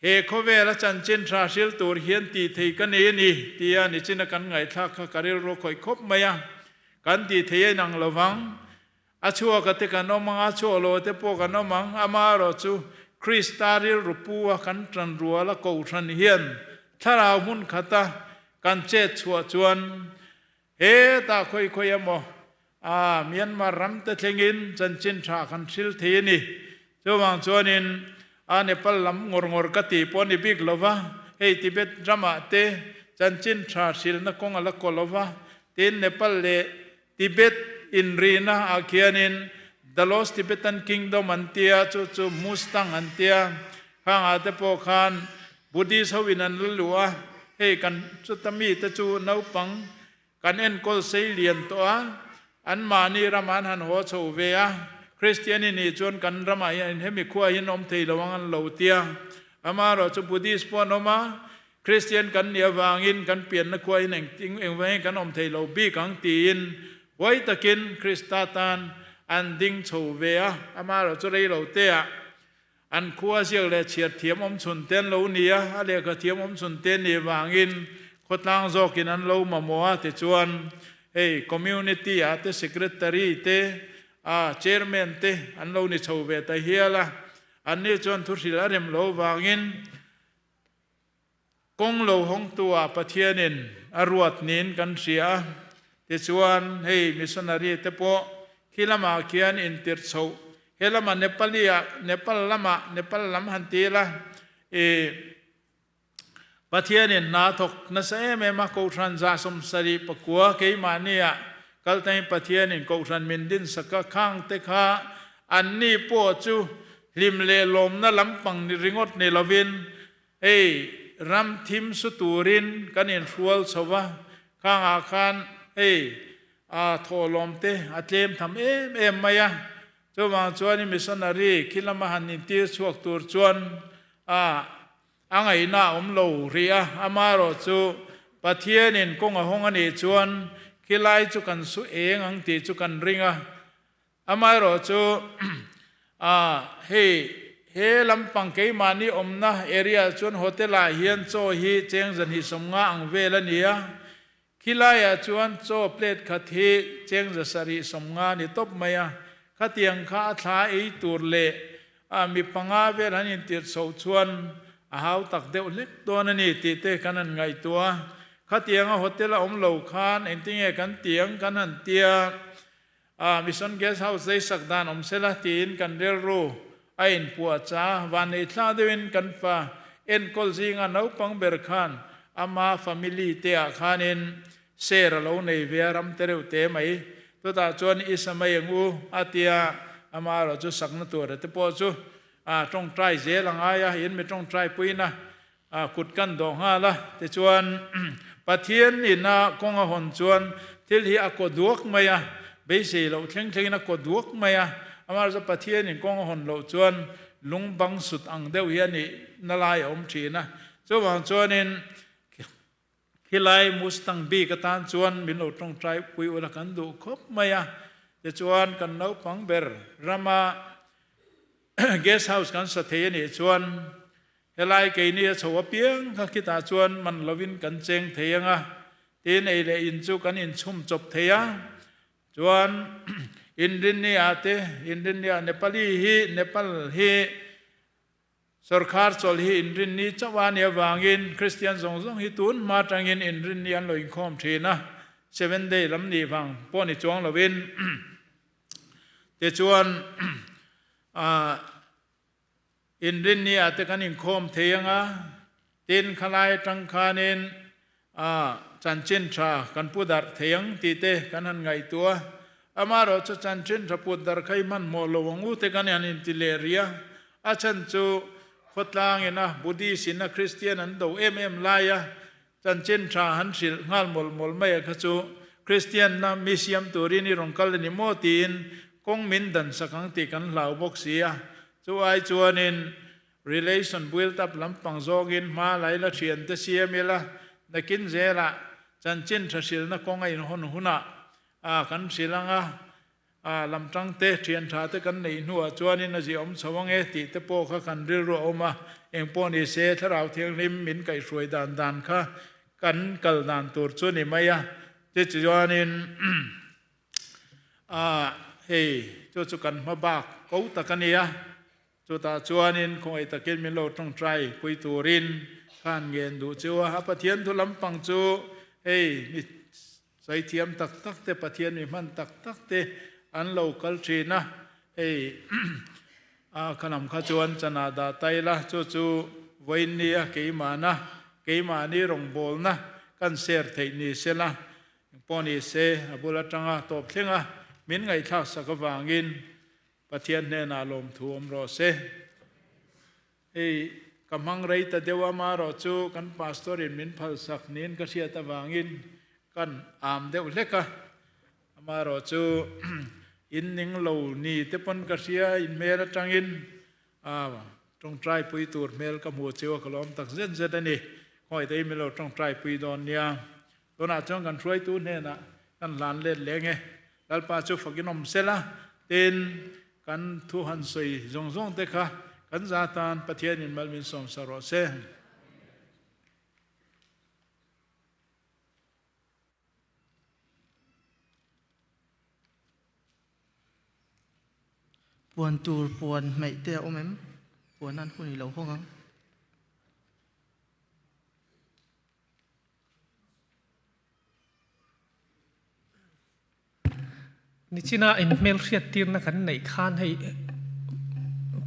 เฮโคเวลจันเจนทราชิลตัวเฮียนตีเทกันนี่ตีอันนี้จินกันไงทักการิโรคอยคบมายังกันตีเทนังระวังอาชัวกติกันน้องมังอาชัวโลเตปกันน้องมังอามารอจูคริสตาริลรูปัวกันจันรัวละกูทันเฮียนถ้าเรามุนขัตากันเจ็ดชัวชวนเฮตาค่อยมอเมียนมารำตะเชงินจันจินชาคันชิลเทนี่เจ้าวังชวนินเนปาลลำงรกติปนิบิกลวะเฮติเบตดรามาเตจันจินชาชิลนักกงอลกลวะเตนเนปาลเลติเบตอินรีนาอาเคียนินดลอสติเบตันคิงดอมอันเตียจูมุสตังอันเตียข้างอาเตโปคานบุดีสวินันลลัวเฮกันจุตมีตะจูนาวปังกันเอ็นกอลเซเลียนตัวอันมานีรามันหันหัวโชเวียคริสเตียนีนี่จวนกันรมายันเฮมิขวายินอมเทลวังอันเหลาเตียอามาเราจะบุดีสปอนอมาคริสเตียนกันเนียวางอินกันเปลี่ยนนักขวายินเองจริงเองไว้กันอมเทลบีกังตีนไว้ตะกินคริสตาตันอันดิ้งโชเวียอามาเราจะได้เหลาเตียอันขวาเสียเลยเฉียดเทียมอมสุนเต้นเหลาเนียอะไรก็เทียมอมสุนเต้นเนียวางอินขดลางจอกินอันเหลามามัวติจวนcommunity ate secretary te chairman te an lo ni chove ta hiala an ni chon thu hril rem lo wangin kong lo hong tua pathianin aruat nin kan sia te chuan hei missionary te po khilama khian in tir chho helama nepal lam han ti la pathianin na thok na sa ma ko transa som sari pakua ke mania kaltai pathianin ko tran min din saka khang te kha anni po chu lim le lom na lampang ni ringot ni lovin ram thim su turin kanin fual chawa khang a khan tholom te atlem tham em maya chawang chuan missionary khilama hanin ti chuak tur chuan angai na lo ria amaro chu pathianin kong a hong ani chuan khilai chu kan su eng ang ti chu kan ringa amaro chu he lampang ke mani omna area chuan hotel a hian cho hi cheng zan hi somnga ang vela nia khilai a chuan cho plate khathi cheng za sari somnga ni top maya khatiang kha thla ei tur le mi panga vel hanin tir so chuan how tak deuh lek ton ani ti te kanan ngai tua khatiang a hotel a om lo khan enting e kan tiang kan han tia mission guest house sei sakdan om sela tin kan rel ro a in puwa cha van ei thla deuin kan fa en kol zinga no pang ber khan ama family te a khanin share lo nei veram tereu te mai to ta chuan isamai ngu atia ama ro chu sakna tur te po chu trong trai dễ là ai hiến bên trong trai pui na cụt căn đỏ ha la te chuan pathian in na kong a hon chuan thil hi a ko duak mai เบสิเราเท่งนักกดวกไม่อะอามาจะประเทศนี่กองหอนเราจวนลุงบังสุดอังเดียวเฮียนี่นาลายอมชีนะจวนจวนนี่ขี้ไล่มุสตังบีกตานจวนมินเราต้องใจปุยอุลกันดูครบไม่อะจะจวนกันเอาปังเบอร์รามาเกสต์เฮาส์กันสเทียนี่จวนเฮลัยเกนี่ชาวเปียงข้าคิดาชวนมันลวินกันเจงเทียงอ่ะทีนี้เลยอินจูกันอินชุมจบเทียชวนอินเดียนี่อาเตอินเดียเนปาลีฮีเนปาลฮีสุรคาร์โซลฮีอินเดียนี่จังหวะเนี่ยวางอินคริสเตียนสงฮิตุนมาจังอินอินเดียนี่อันลอยคอมทีนะ7 day ลำนี้ฟังป้อนอีจวงลวินเตชวนอินเดียนี่อาจจะกันอินโคมเทียงอ่ะตีนขลายจังคานินจันชินชากันพูดดัดเทียงตีเตกันหันไงตัวอามาเราจะจันชินชาพูดดัดใครมันโมโลวงูเตกันยันอินติเลเรียอาชันจูขดลางเนะบุดีสินะคริสเตียนอันดูลายะจันชินชาหันสิลงาลมลไม่ขจูคริสเตียนนะมิเซียมตัวรินีรงกัลนิโมตีนกงมินดันสักครั้งตีกันเหล่าบกเสียจวนจวนนิน relation build up ลำปังโจกินมาไหลละเชียนเตเสียมีละนักกินเจละจันจินทศิลนักกงไอหนหุนะกันศิลังลำจังเตเทียนชาเตกันในหัวจวนนินจิอมสว่างติเตโปข้ากันริรัวอมาเองปนิเสทเราเทียงริมมินไก่สวยดานข้ากันกัลดานตัวจวนนี่ไม่เจจวนนินเฮ้จูจุกันมาบากกูตะกันเนี่ยจุตาจวนนินคงไอตะเกียนมิโลต้องใจคุยตูรินข้านเงินดูจัวฮะปะเทียนทุลำปังจูเฮ้มีใส่เทียมตักเตปะเทียนมีมันตักเตอันโลกัลชีนะเฮ้ขนมข้าจวนจนาดาไตละจูไว้เนี่ยเกี่ยมานะเกี่ยมานี่รงโบลนะกันเสียร์เทนี่เสละปอนี่เสบุรุษจังตบเชงมินไงทักสักวางินปะเทียนเนนาลมท่วมรอเสกำลังไรแต่เดียวมารอจูกันพาสตอรินมินพัลสักนินก็เสียตะวางินกันอามเดียวเล็กมารอจูอินนิงโลนี่เตปนก็เสียอินเมรจังอินตรงใจปุยตูดเมลกับหัวเจียวกลอมตักเส้นเสด็จนี่คอยแต่เมลตรงใจปุยดอนเนี่ยตัวน่าจ้องกันช่วยตูนเนี่ยนะกันหลานเล่นเลี้ยงไงแล้วป้าจูฝักกินนมเสละเต้นกันทุหันสวยจงเตะค่ะกันซาตานปะเทียนินมัลมินสมสารเสปวนตูปวนไม่เตียวมั้มปวนนั่นคนนี้เราห้องนี่ชิน่าอินเมลเสียตีนนักในข้านให้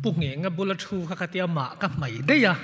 ปุ่งเองกับบุลชูข้าเตียหมากับไม่ได้ยะ